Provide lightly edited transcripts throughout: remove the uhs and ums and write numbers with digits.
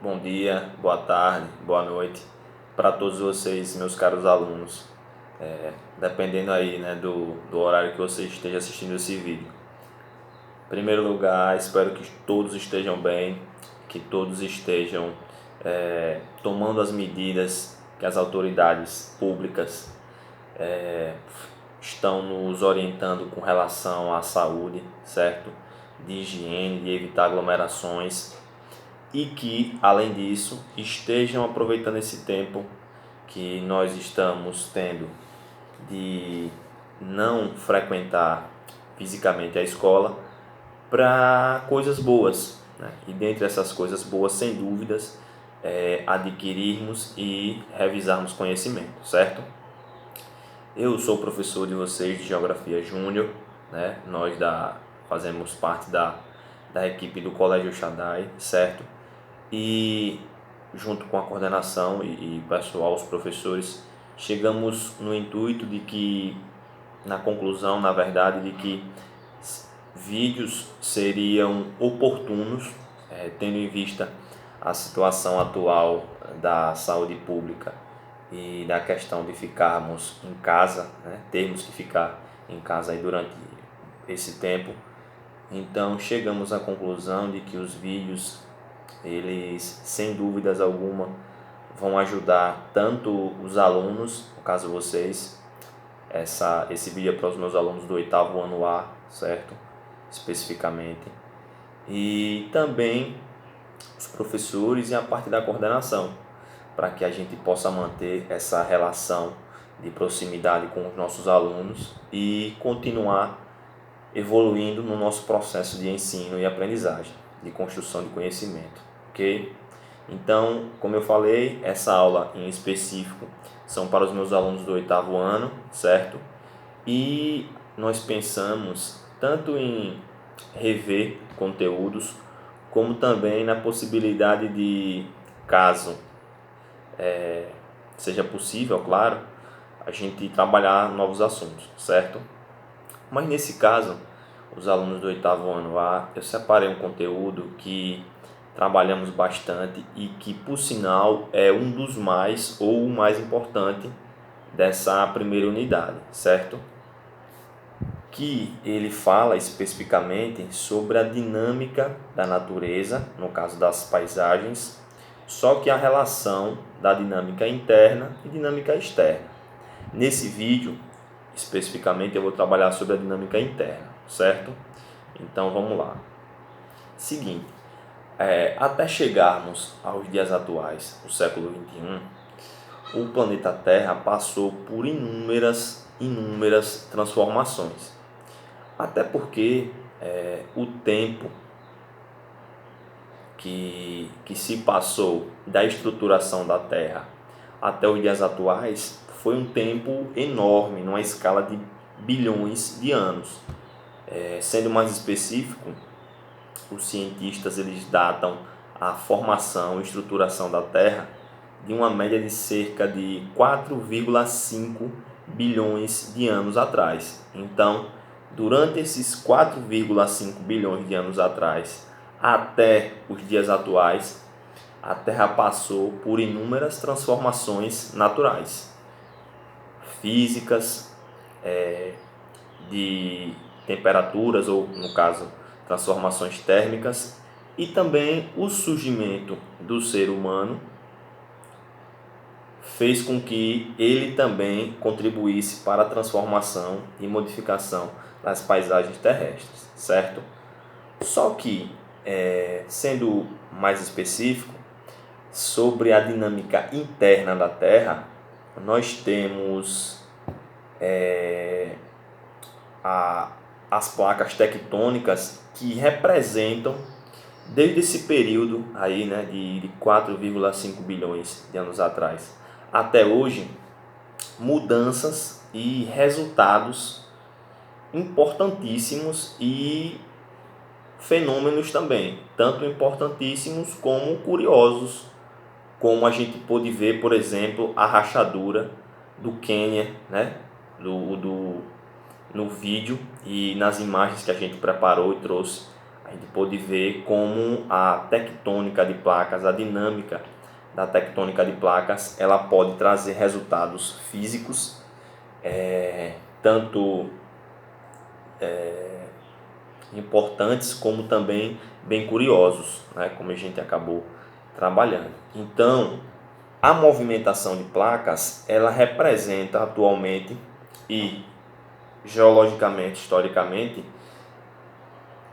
bom dia, boa tarde, boa noite para todos vocês, meus caros alunos. Dependendo aí, né, do horário que você esteja assistindo esse vídeo. Em primeiro lugar, espero que todos estejam bem, que todos estejam tomando as medidas que as autoridades públicas estão nos orientando com relação à saúde, certo? De higiene, de evitar aglomerações. E que, além disso, estejam aproveitando esse tempo que nós estamos tendo de não frequentar fisicamente a escola para coisas boas, né? E dentre essas coisas boas, sem dúvidas, adquirirmos e revisarmos conhecimento, certo? Eu sou professor de vocês de Geografia Júnior, né? Nós fazemos parte da equipe do Colégio Shaddai, certo? E junto com a coordenação e pessoal, os professores, chegamos no intuito de que, na conclusão, na verdade, de que vídeos seriam oportunos, tendo em vista a situação atual da saúde pública e da questão de ficarmos em casa, né? Termos que ficar em casa aí durante esse tempo. Então chegamos à conclusão de que os vídeos, eles sem dúvidas alguma vão ajudar tanto os alunos, no caso vocês, esse vídeo é para os meus alunos do 8º ano A, certo? Especificamente, e também os professores e a parte da coordenação, para que a gente possa manter essa relação de proximidade com os nossos alunos e continuar evoluindo no nosso processo de ensino e aprendizagem, de construção de conhecimento, ok? Então, como eu falei, essa aula em específico são para os meus alunos do 8º ano, certo? E nós pensamos tanto em rever conteúdos, como também na possibilidade de, caso seja possível, claro, a gente trabalhar novos assuntos, certo? Mas nesse caso, os alunos do 8º ano A, eu separei um conteúdo que trabalhamos bastante e que, por sinal, é um dos mais ou o mais importante dessa primeira unidade, certo? Que ele fala especificamente sobre a dinâmica da natureza, no caso das paisagens, só que a relação da dinâmica interna e dinâmica externa. Nesse vídeo, especificamente, eu vou trabalhar sobre a dinâmica interna, certo? Então vamos lá. Seguinte, até chegarmos aos dias atuais, o século XXI, o planeta Terra passou por inúmeras transformações. Até porque o tempo que se passou da estruturação da Terra até os dias atuais foi um tempo enorme, numa escala de bilhões de anos. Sendo mais específico, os cientistas eles datam a formação e estruturação da Terra de uma média de cerca de 4,5 bilhões de anos atrás. Então, durante esses 4,5 bilhões de anos atrás até os dias atuais, a Terra passou por inúmeras transformações naturais, físicas, de temperaturas, ou no caso, transformações térmicas, e também o surgimento do ser humano fez com que ele também contribuísse para a transformação e modificação das paisagens terrestres, certo? Só que, sendo mais específico, sobre a dinâmica interna da Terra, nós temos as placas tectônicas que representam, desde esse período aí, né, de 4,5 bilhões de anos atrás até hoje, mudanças e resultados importantíssimos e fenômenos também, tanto importantíssimos como curiosos, como a gente pôde ver, por exemplo, a rachadura do Quênia, né, no vídeo e nas imagens que a gente preparou e trouxe A gente pôde ver como a tectônica de placas, a dinâmica da tectônica de placas, ela pode trazer resultados físicos, tanto importantes como também bem curiosos, né, como a gente acabou trabalhando. Então, a movimentação de placas, ela representa atualmente e geologicamente, historicamente,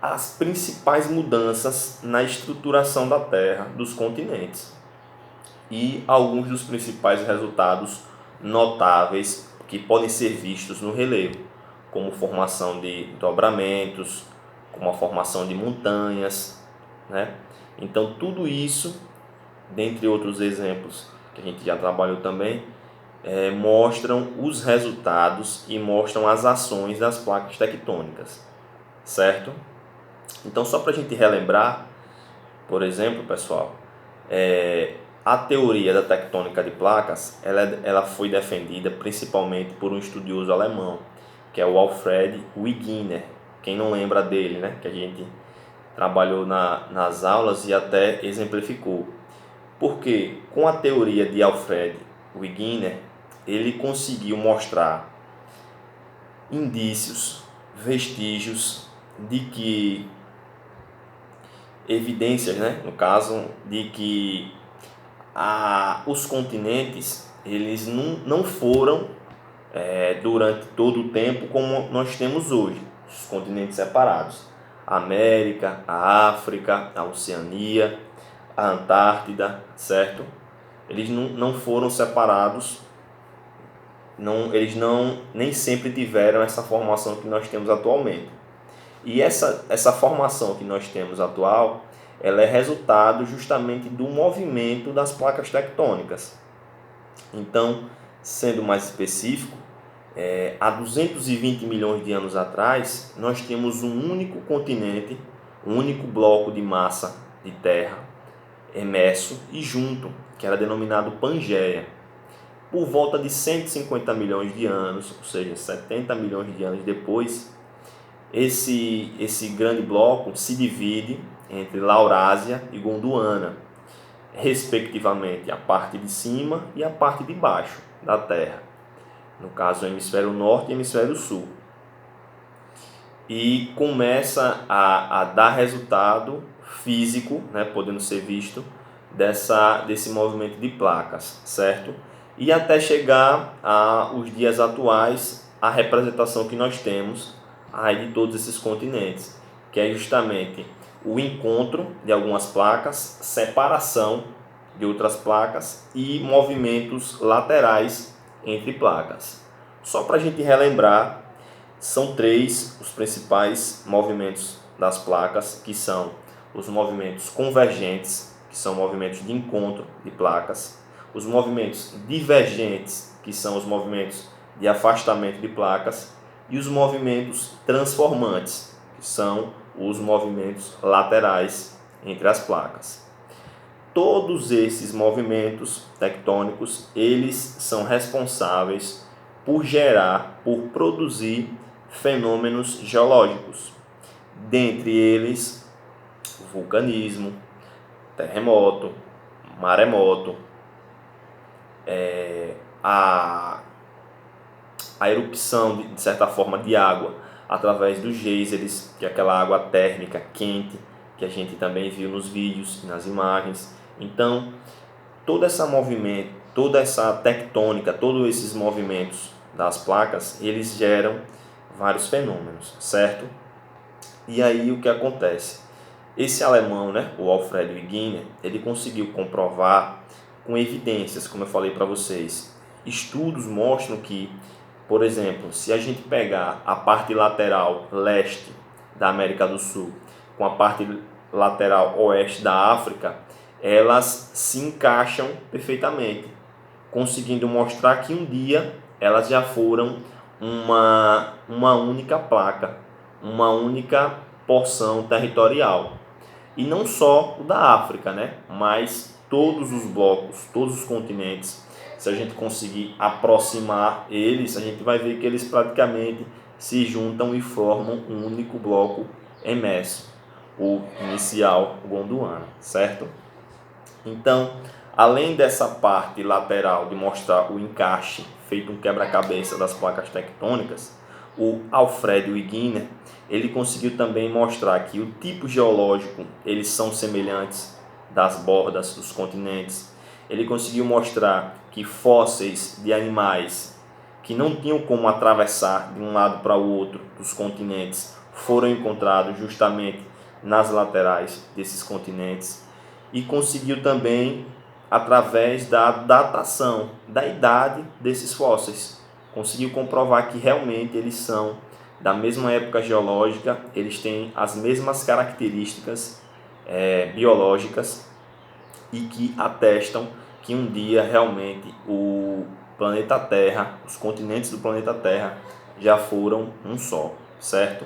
as principais mudanças na estruturação da Terra, dos continentes, e alguns dos principais resultados notáveis que podem ser vistos no relevo, como formação de dobramentos, como a formação de montanhas, né? Então tudo isso, dentre outros exemplos que a gente já trabalhou também, mostram os resultados e mostram as ações das placas tectônicas, certo? Então, só para a gente relembrar, por exemplo, pessoal, a teoria da tectônica de placas, ela foi defendida principalmente por um estudioso alemão, que é o Alfred Wegener. Quem não lembra dele, né? Que a gente trabalhou nas aulas e até exemplificou. Porque com a teoria de Alfred Wegener, ele conseguiu mostrar indícios, vestígios de que evidências, né, no caso, de que os continentes eles não foram durante todo o tempo como nós temos hoje, os continentes separados, a América, a África, a Oceania, a Antártida, certo? Eles não foram separados, eles nem sempre tiveram essa formação que nós temos atualmente. E essa formação que nós temos atual, ela é resultado justamente do movimento das placas tectônicas. Então, sendo mais específico, há 220 milhões de anos atrás, nós temos um único continente, um único bloco de massa de terra emerso e junto, que era denominado Pangeia. Por volta de 150 milhões de anos, ou seja, 70 milhões de anos depois, esse grande bloco se divide entre Laurásia e Gondwana, respectivamente a parte de cima e a parte de baixo da Terra, no caso o hemisfério norte e o hemisfério sul, e começa a dar resultado físico, né, podendo ser visto desse movimento de placas, certo? E até chegar aos dias atuais, a representação que nós temos aí de todos esses continentes, que é justamente o encontro de algumas placas, separação de outras placas e movimentos laterais entre placas. Só para a gente relembrar, são três os principais movimentos das placas, que são os movimentos convergentes, que são movimentos de encontro de placas, os movimentos divergentes, que são os movimentos de afastamento de placas, e os movimentos transformantes, que são os movimentos laterais entre as placas. Todos esses movimentos tectônicos, eles são responsáveis por produzir fenômenos geológicos, dentre eles o vulcanismo, terremoto, maremoto, a erupção de certa forma de água através dos geysers, que é aquela água térmica quente que a gente também viu nos vídeos e nas imagens. Então, toda essa tectônica, todos esses movimentos das placas, eles geram vários fenômenos, certo? E aí o que acontece? Esse alemão, né, o Alfred Wegener, ele conseguiu comprovar com evidências, como eu falei para vocês. Estudos mostram que, por exemplo, se a gente pegar a parte lateral leste da América do Sul com a parte lateral oeste da África, elas se encaixam perfeitamente, conseguindo mostrar que um dia elas já foram uma única placa, uma única porção territorial. E não só o da África, né? Mas todos os blocos, todos os continentes, se a gente conseguir aproximar eles, a gente vai ver que eles praticamente se juntam e formam um único bloco emerso. o inicial Gondwana, certo? Então, além dessa parte lateral de mostrar o encaixe feito um quebra-cabeça das placas tectônicas, o Alfred Wegener, ele conseguiu também mostrar que o tipo geológico, eles são semelhantes das bordas dos continentes. Ele conseguiu mostrar que fósseis de animais que não tinham como atravessar de um lado para o outro dos continentes foram encontrados justamente nas laterais desses continentes, e conseguiu também, através da datação da idade desses fósseis, conseguiu comprovar que realmente eles são da mesma época geológica, eles têm as mesmas características biológicas, e que atestam que um dia realmente o planeta Terra, os continentes do planeta Terra já foram um só, certo?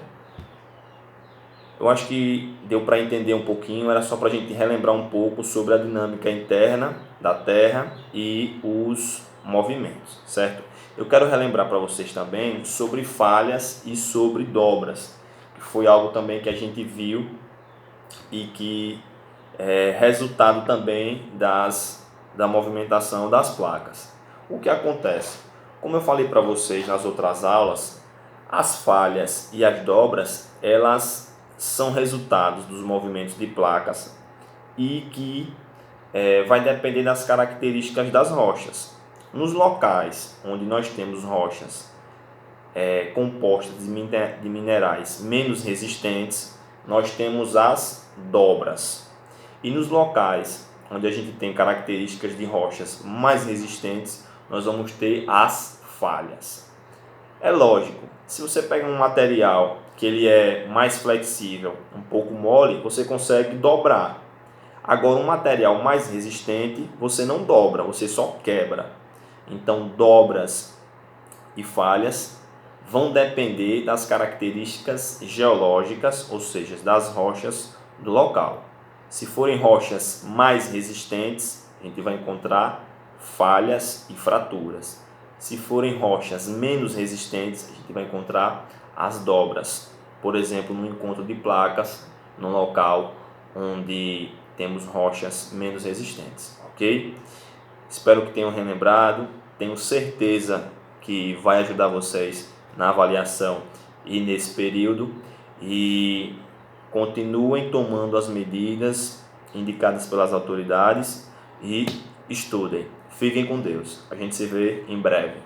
Eu acho que deu para entender um pouquinho, era só para a gente relembrar um pouco sobre a dinâmica interna da Terra e os movimentos, certo? Eu quero relembrar para vocês também sobre falhas e sobre dobras, que foi algo também que a gente viu e que é resultado também da movimentação das placas. O que acontece? Como eu falei para vocês nas outras aulas, as falhas e as dobras, elas são resultados dos movimentos de placas e que vai depender das características das rochas. Nos locais onde nós temos rochas compostas de minerais menos resistentes, nós temos as dobras. E nos locais onde a gente tem características de rochas mais resistentes, nós vamos ter as falhas. É lógico, se você pega um material que ele é mais flexível, um pouco mole, você consegue dobrar. Agora, um material mais resistente, você não dobra, você só quebra. Então, dobras e falhas vão depender das características geológicas, ou seja, das rochas do local. Se forem rochas mais resistentes, a gente vai encontrar falhas e fraturas. Se forem rochas menos resistentes, a gente vai encontrar as dobras. Por exemplo, no encontro de placas, no local onde temos rochas menos resistentes, ok? Espero que tenham relembrado, tenho certeza que vai ajudar vocês na avaliação e nesse período, e continuem tomando as medidas indicadas pelas autoridades e estudem. Fiquem com Deus. A gente se vê em breve.